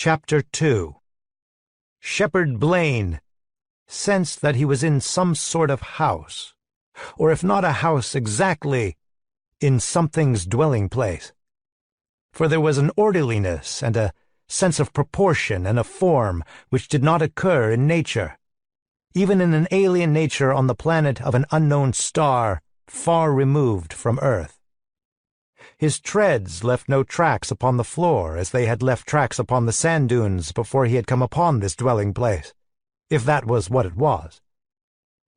Chapter 2. Shepherd Blaine sensed that he was in some sort of house, or if not a house exactly, in something's dwelling place. For there was an orderliness and a sense of proportion and of form which did not occur in nature, even in an alien nature on the planet of an unknown star far removed from Earth. His treads left no tracks upon the floor as they had left tracks upon the sand dunes before he had come upon this dwelling place, if that was what it was.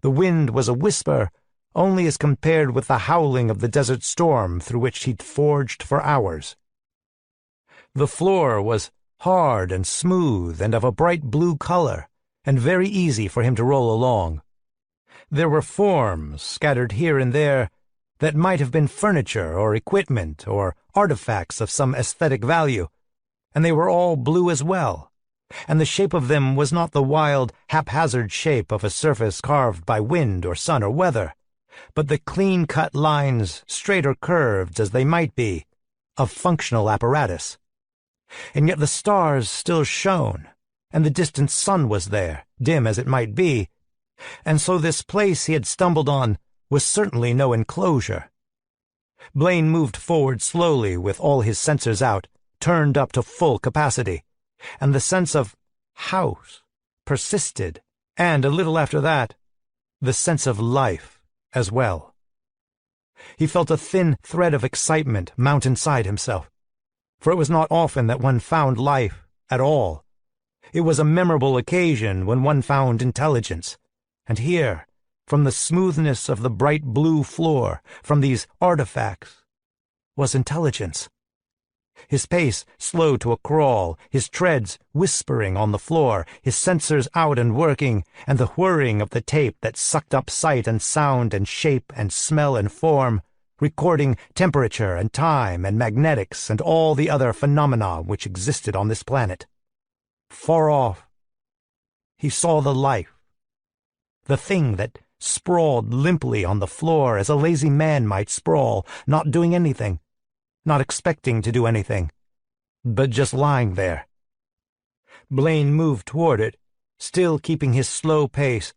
The wind was a whisper only as compared with the howling of the desert storm through which he'd forged for hours. The floor was hard and smooth and of a bright blue color, and very easy for him to roll along. There were forms scattered here and there that might have been furniture or equipment or artifacts of some aesthetic value, and they were all blue as well, and the shape of them was not the wild, haphazard shape of a surface carved by wind or sun or weather, but the clean-cut lines, straight or curved as they might be, of functional apparatus. And yet the stars still shone, and the distant sun was there, dim as it might be, and so this place he had stumbled on was certainly no enclosure. Blaine moved forward slowly with all his sensors out, turned up to full capacity, and the sense of house persisted, and a little after that, the sense of life as well. He felt a thin thread of excitement mount inside himself, for it was not often that one found life at all. It was a memorable occasion when one found intelligence, and here, from the smoothness of the bright blue floor, from these artifacts, was intelligence. His pace slowed to a crawl, his treads whispering on the floor, his sensors out and working, and the whirring of the tape that sucked up sight and sound and shape and smell and form, recording temperature and time and magnetics and all the other phenomena which existed on this planet. Far off, he saw the life, the thing that sprawled limply on the floor as a lazy man might sprawl, not doing anything, not expecting to do anything, but just lying there. Blaine moved toward it, still keeping his slow pace,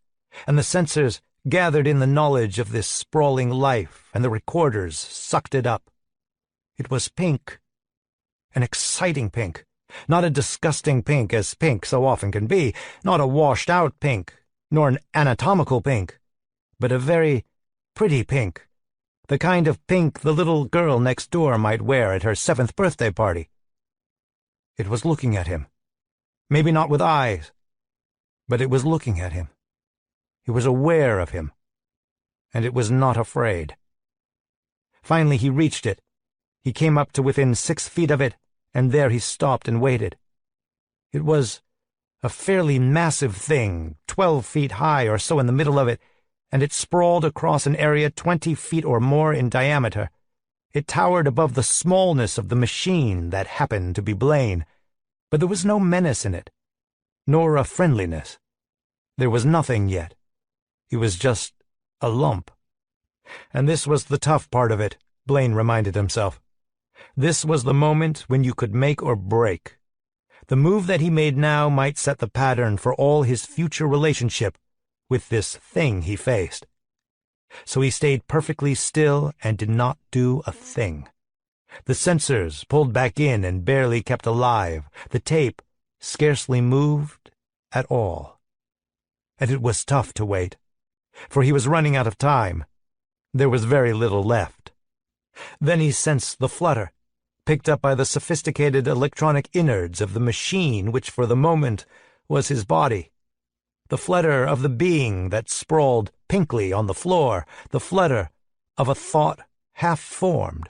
and the sensors gathered in the knowledge of this sprawling life, and the recorders sucked it up. It was pink, an exciting pink, not a disgusting pink as pink so often can be, not a washed-out pink, nor an anatomical pink, but a very pretty pink, the kind of pink the little girl next door might wear at her 7th birthday party. It was looking at him, maybe not with eyes, but it was looking at him. It was aware of him, and it was not afraid. Finally he reached it. He came up to within 6 feet of it, and there he stopped and waited. It was a fairly massive thing, 12 feet high or so in the middle of it, and it sprawled across an area 20 feet or more in diameter. It towered above the smallness of the machine that happened to be Blaine, but there was no menace in it, nor a friendliness. There was nothing yet. It was just a lump. And this was the tough part of it, Blaine reminded himself. This was the moment when you could make or break. The move that he made now might set the pattern for all his future relationship with this thing he faced. So he stayed perfectly still and did not do a thing. The sensors pulled back in and barely kept alive. The tape scarcely moved at all. And it was tough to wait, for he was running out of time. There was very little left. Then he sensed the flutter, picked up by the sophisticated electronic innards of the machine which for the moment was his body. The flutter of the being that sprawled pinkly on the floor, the flutter of a thought half-formed,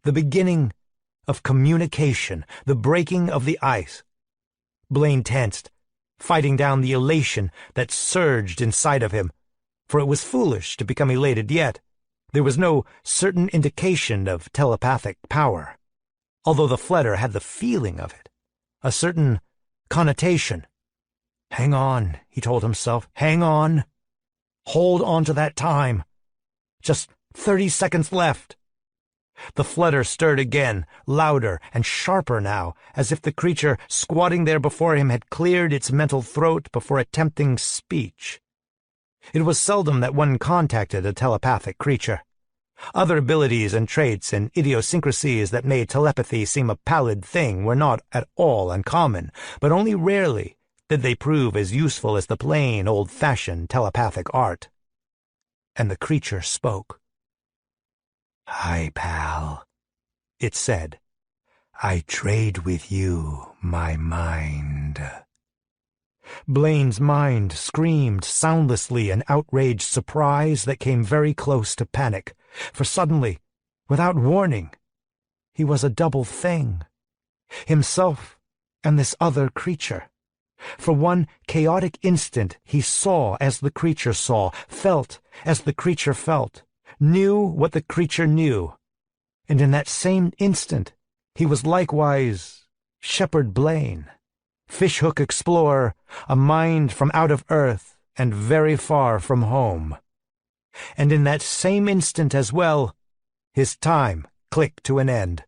the beginning of communication, the breaking of the ice. Blaine tensed, fighting down the elation that surged inside of him, for it was foolish to become elated yet. There was no certain indication of telepathic power, although the flutter had the feeling of it, a certain connotation. Hang on, he told himself, hang on. Hold on to that time. Just 30 seconds left. The flutter stirred again, louder and sharper now, as if the creature squatting there before him had cleared its mental throat before attempting speech. It was seldom that one contacted a telepathic creature. Other abilities and traits and idiosyncrasies that made telepathy seem a pallid thing were not at all uncommon, but only rarely did they prove as useful as the plain, old-fashioned telepathic art. And the creature spoke. "Hi, pal," it said. "I trade with you my mind." Blaine's mind screamed soundlessly in outraged surprise that came very close to panic, for suddenly, without warning, he was a double thing, himself and this other creature. For one chaotic instant he saw as the creature saw, felt as the creature felt, knew what the creature knew, and in that same instant he was likewise Shepard Blaine, fishhook explorer, a mind from out of Earth and very far from home. And in that same instant as well, his time clicked to an end.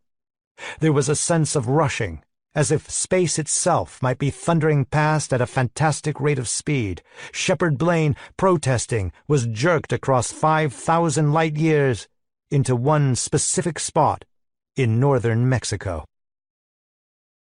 There was a sense of rushing, as if space itself might be thundering past at a fantastic rate of speed. Shepard Blaine, protesting, was jerked across 5,000 light-years into one specific spot in northern Mexico.